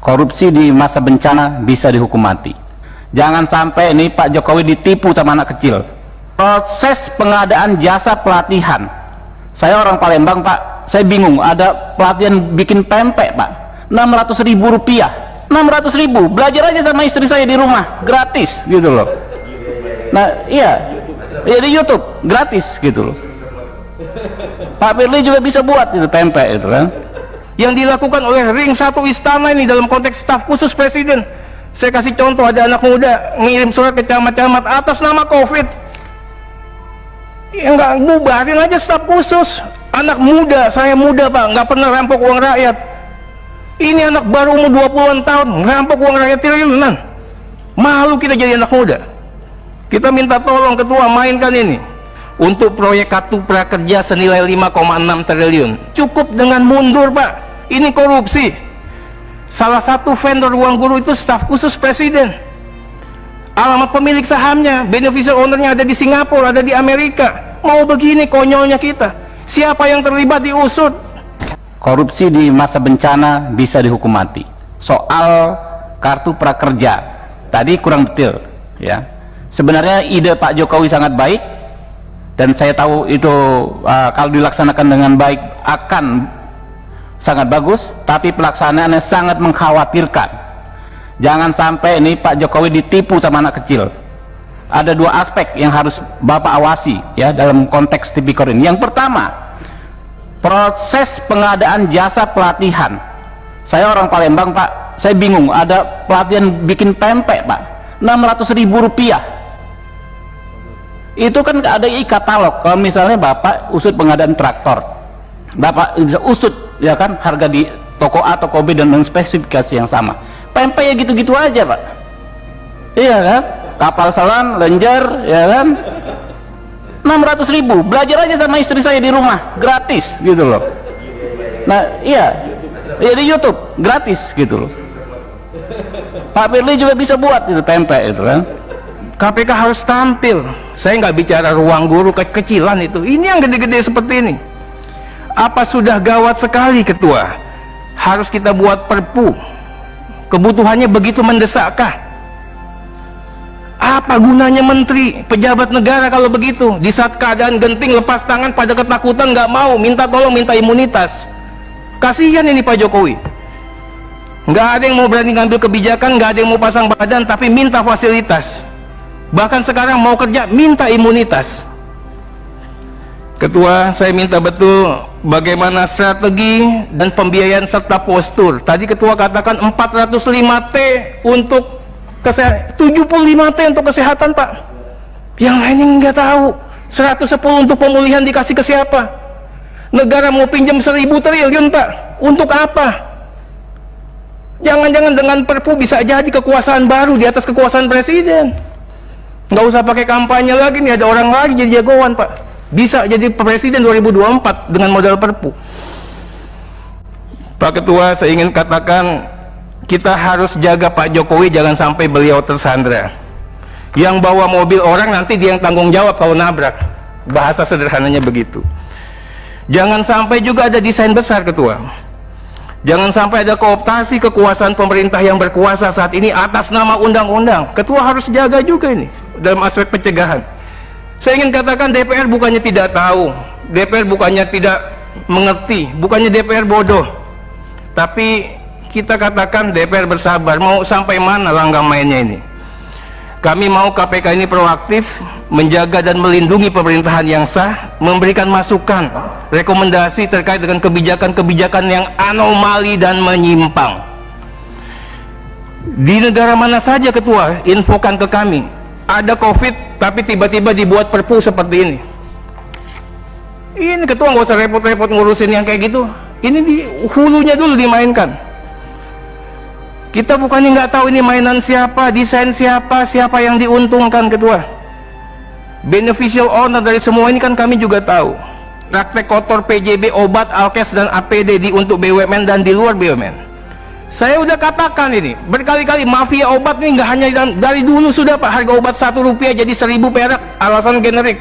Korupsi di masa bencana bisa dihukum mati. Jangan sampai ini Pak Jokowi ditipu sama anak kecil. Proses pengadaan jasa pelatihan, saya orang Palembang Pak, saya bingung, ada pelatihan bikin pempek Pak, 600.000 rupiah. 600.000, belajar aja sama istri saya di rumah, gratis gitu loh. Nah iya, di YouTube gratis gitu loh. Pak Firly juga bisa buat itu pempek itu kan. Yang dilakukan oleh ring satu istana ini dalam konteks staf khusus presiden. Saya kasih contoh, ada anak muda ngirim surat ke camat-camat atas nama COVID. Ya nggak, bubarin aja staf khusus. Anak muda, saya muda Pak, nggak pernah rampok uang rakyat. Ini anak baru umur 20-an tahun ngerampok uang rakyat triliunan. Malu kita jadi anak muda. Kita minta tolong ketua mainkan ini untuk proyek kartu prakerja senilai 5,6 triliun. Cukup dengan mundur Pak, ini korupsi. Salah satu vendor ruang guru itu staf khusus presiden. Alamat pemilik sahamnya, beneficial ownernya ada di Singapura, ada di Amerika. Mau begini konyolnya kita. Siapa yang terlibat diusut. Korupsi di masa bencana bisa dihukum mati. Soal kartu prakerja tadi kurang detail ya. Sebenarnya ide Pak Jokowi sangat baik, dan saya tahu itu kalau dilaksanakan dengan baik akan sangat bagus, tapi pelaksanaannya sangat mengkhawatirkan. Jangan sampai ini Pak Jokowi ditipu sama anak kecil. Ada dua aspek yang harus Bapak awasi ya dalam konteks tipikor ini. Yang pertama, proses pengadaan jasa pelatihan. Saya orang Palembang Pak, saya bingung, ada pelatihan bikin pempek Pak, 600.000 rupiah. Itu kan ada e-katalog. Kalau misalnya Bapak usut pengadaan traktor, Bapak bisa usut ya kan harga di toko A, toko B dengan spesifikasi yang sama. Pempek ya gitu-gitu aja Pak. Iya kan? Kapal selam, lenjer ya kan, 600.000, belajar aja sama istri saya di rumah, gratis gitu loh. Nah iya, di YouTube gratis gitu loh. Pak Firly juga bisa buat itu pempek itu kan. KPK harus tampil. Saya nggak bicara ruang guru kecilan itu. Ini yang gede-gede seperti ini. Apa sudah gawat sekali ketua? Harus kita buat perpu. Kebutuhannya begitu mendesakkah? Apa gunanya menteri, pejabat negara kalau begitu? Di saat keadaan genting lepas tangan pada ketakutan, nggak mau minta tolong, minta imunitas. Kasihan ini Pak Jokowi. Nggak ada yang mau berani ngambil kebijakan, nggak ada yang mau pasang badan, tapi minta fasilitas. Bahkan sekarang mau kerja minta imunitas. Ketua, saya minta betul bagaimana strategi dan pembiayaan serta postur. Tadi ketua katakan 405T untuk kesehatan, 75T untuk kesehatan Pak. Yang lainnya nggak tahu. 110 untuk pemulihan dikasih ke siapa? Negara mau pinjam 1.000 triliun Pak. Untuk apa? Jangan-jangan dengan perpu bisa jadi kekuasaan baru di atas kekuasaan presiden. Nggak usah pakai kampanye lagi nih, ada orang lagi jadi jagoan Pak. Bisa jadi presiden 2024 dengan modal perpu. Pak Ketua, saya ingin katakan kita harus jaga Pak Jokowi jangan sampai beliau tersandra. Yang bawa mobil orang nanti dia yang tanggung jawab kalau nabrak. Bahasa sederhananya begitu. Jangan sampai juga ada desain besar Ketua. Jangan sampai ada kooptasi kekuasaan pemerintah yang berkuasa saat ini atas nama undang-undang. Ketua harus jaga juga ini dalam aspek pencegahan. Saya ingin katakan DPR bukannya tidak tahu, DPR bukannya tidak mengerti, bukannya DPR bodoh. Tapi kita katakan DPR bersabar. Mau sampai mana langkah mainnya ini? Kami mau KPK ini proaktif, menjaga dan melindungi pemerintahan yang sah, memberikan masukan, rekomendasi terkait dengan kebijakan-kebijakan yang anomali dan menyimpang. Di negara mana saja Ketua, infokan ke kami, ada COVID tapi tiba-tiba dibuat perpu seperti ini. Ini Ketua nggak usah repot-repot ngurusin yang kayak gitu. Ini di hulunya dulu dimainkan. Kita bukannya nggak tahu ini mainan siapa, desain siapa, siapa yang diuntungkan Ketua. Beneficial owner dari semua ini kan kami juga tahu. Praktek kotor PJB, obat, alkes dan APD untuk BUMN dan di luar BUMN. Saya udah katakan ini berkali-kali, mafia obat nih nggak hanya dari dulu sudah Pak. Harga obat 1 rupiah jadi 1.000 perak, alasan generik.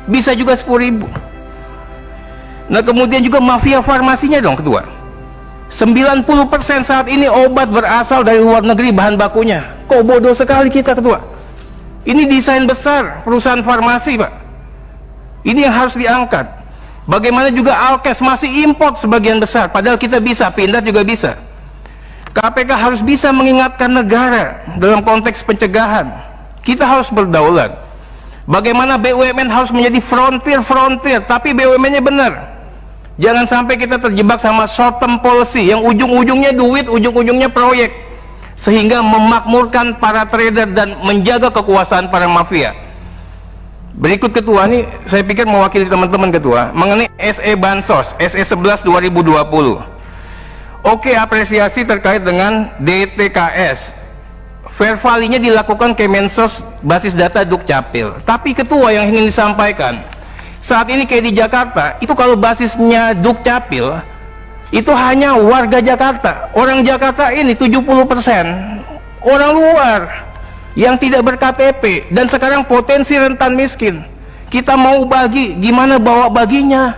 Bisa juga 10.000. Nah kemudian juga mafia farmasinya dong Ketua. 90% saat ini obat berasal dari luar negeri bahan bakunya. Kok bodoh sekali kita, Ketua? Ini desain besar perusahaan farmasi, Pak. Ini yang harus diangkat. Bagaimana juga Alkes masih import sebagian besar, padahal kita bisa, Pindad juga bisa. KPK harus bisa mengingatkan negara dalam konteks pencegahan. Kita harus berdaulat. Bagaimana BUMN harus menjadi frontier, tapi BUMN-nya benar. Jangan sampai kita terjebak sama short term policy yang ujung-ujungnya duit, ujung-ujungnya proyek, sehingga memakmurkan para trader dan menjaga kekuasaan para mafia. Berikut, Ketua, ini saya pikir mewakili teman-teman, Ketua, mengenai SE Bansos, SE 11 2020. Oke, apresiasi terkait dengan DTKS. Fair value-nya dilakukan Kemensos basis data Dukcapil. Tapi, Ketua, yang ingin disampaikan, saat ini kayak di Jakarta, itu kalau basisnya Dukcapil, itu hanya warga Jakarta. Orang Jakarta ini 70% orang luar yang tidak ber-KTP, dan sekarang potensi rentan miskin. Kita mau bagi, gimana bawa baginya?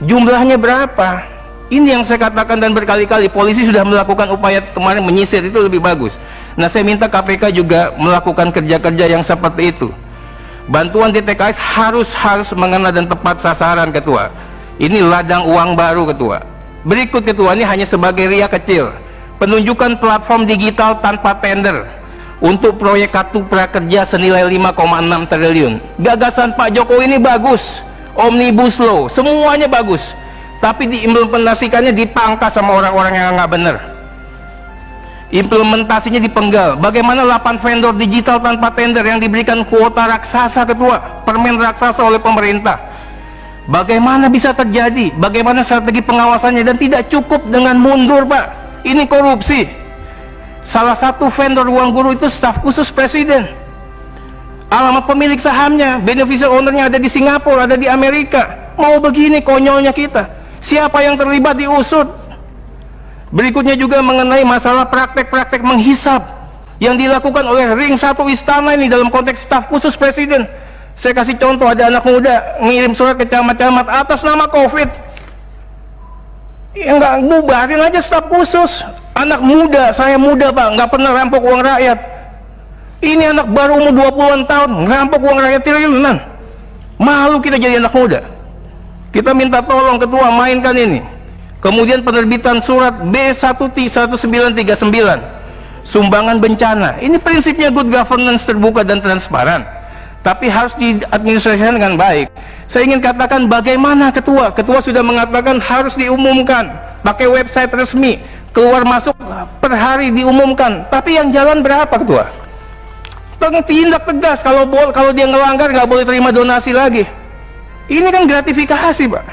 Jumlahnya berapa? Ini yang saya katakan, dan berkali-kali polisi sudah melakukan upaya kemarin menyisir, itu lebih bagus. Nah, saya minta KPK juga melakukan kerja-kerja yang seperti itu. Bantuan DTKS harus mengena dan tepat sasaran, Ketua. Ini ladang uang baru, Ketua. Berikut, Ketua, ini hanya sebagai ria kecil. Penunjukan platform digital tanpa tender untuk proyek kartu prakerja senilai 5,6 triliun. Gagasan Pak Jokowi ini bagus, Omnibus Law, semuanya bagus. Tapi diimplementasikannya dipangkas sama orang-orang yang nggak benar. Implementasinya dipenggal. Bagaimana 8 vendor digital tanpa tender yang diberikan kuota raksasa, Ketua, permen raksasa oleh pemerintah? Bagaimana bisa terjadi? Bagaimana strategi pengawasannya? Dan tidak cukup dengan mundur, Pak. Ini korupsi. Salah satu vendor ruang guru itu staf khusus presiden. Alamat pemilik sahamnya, beneficial ownernya ada di Singapura, ada di Amerika. Mau begini konyolnya kita. Siapa yang terlibat diusut. Berikutnya juga mengenai masalah praktek-praktek menghisap yang dilakukan oleh ring 1 istana ini dalam konteks staf khusus presiden. Saya kasih contoh, ada anak muda ngirim surat ke camat-camat atas nama COVID. Ya nggak, bubarin aja staf khusus. Anak muda, saya muda, Pak, nggak pernah rampok uang rakyat. Ini anak baru umur 20-an tahun, ngerampok uang rakyat triliunan. Malu kita jadi anak muda. Kita minta tolong, Ketua, mainkan ini. Kemudian penerbitan surat B1939, sumbangan bencana. Ini prinsipnya good governance, terbuka dan transparan, tapi harus diadministrasikan dengan baik. Saya ingin katakan bagaimana, Ketua sudah mengatakan harus diumumkan pakai website resmi, keluar masuk per hari diumumkan. Tapi yang jalan berapa, Ketua? Tindak tegas, kalau dia ngelanggar nggak boleh terima donasi lagi. Ini kan gratifikasi, Pak.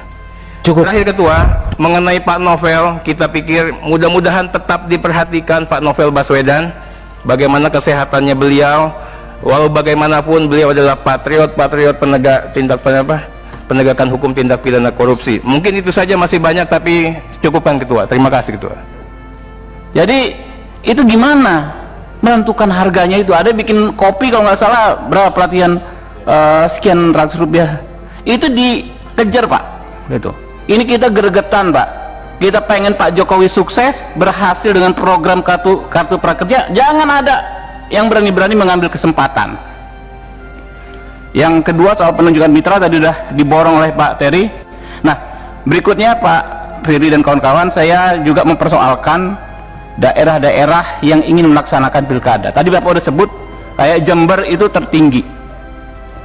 Cukup. Terakhir, Ketua, mengenai Pak Novel, kita pikir mudah-mudahan tetap diperhatikan Pak Novel Baswedan, bagaimana kesehatannya beliau. Walau bagaimanapun beliau adalah patriot penegakan hukum tindak pidana korupsi. Mungkin itu saja, masih banyak, tapi cukupkan, Ketua. Terima kasih, Ketua. Jadi itu gimana menentukan harganya? Itu ada bikin kopi kalau nggak salah berapa pelatihan sekian ratus rupiah, itu dikejar, Pak. Gitu. Ini kita gregetan, Pak. Kita pengen Pak Jokowi sukses, berhasil dengan program kartu prakerja. Jangan ada yang berani-berani mengambil kesempatan. Yang kedua, soal penunjukan mitra tadi sudah diborong oleh Pak Terry. Nah, berikutnya Pak Firly dan kawan-kawan, saya juga mempersoalkan daerah-daerah yang ingin melaksanakan pilkada. Tadi Bapak udah sebut, kayak Jember itu tertinggi.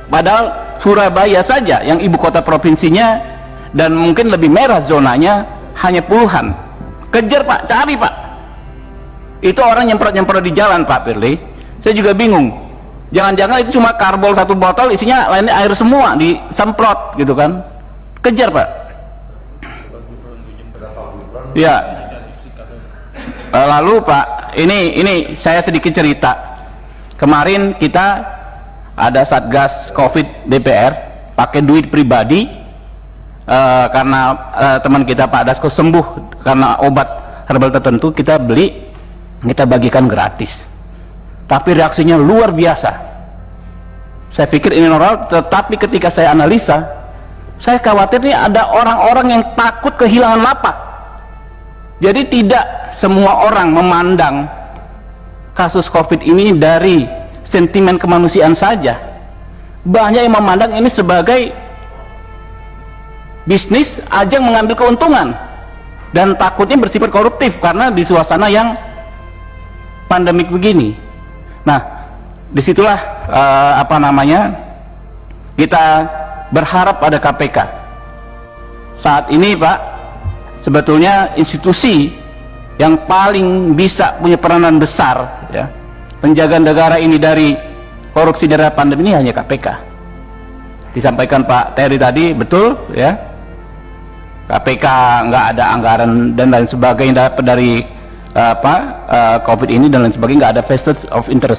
Padahal Surabaya saja yang ibu kota provinsinya dan mungkin lebih merah zonanya hanya puluhan. Kejar, Pak, cari, Pak. Itu orang nyemprot-nyemprot di jalan, Pak Firly. Saya juga bingung. Jangan-jangan itu cuma karbol satu botol, isinya lainnya air semua, disemprot gitu kan. Kejar, Pak. Ya. Lalu, Pak, ini saya sedikit cerita. Kemarin kita ada Satgas Covid DPR pakai duit pribadi. Karena teman kita Pak Dasko sembuh karena obat herbal tertentu, kita beli, kita bagikan gratis. Tapi reaksinya luar biasa. Saya pikir ini normal, tetapi ketika saya analisa, saya khawatir nih ada orang-orang yang takut kehilangan lapak. Jadi tidak semua orang memandang kasus COVID ini dari sentimen kemanusiaan saja. Banyak yang memandang ini sebagai bisnis, ajang mengambil keuntungan, dan takutnya bersifat koruptif karena di suasana yang pandemik begini. Nah, disitulah kita berharap pada KPK. Saat ini Pak, sebetulnya institusi yang paling bisa punya peranan besar ya, menjaga negara ini dari korupsi dari pandemi ini hanya KPK. Disampaikan Pak Terry tadi betul ya, KPK nggak ada anggaran dan lain sebagainya dapat dari COVID ini dan lain sebagainya, nggak ada vested of interest.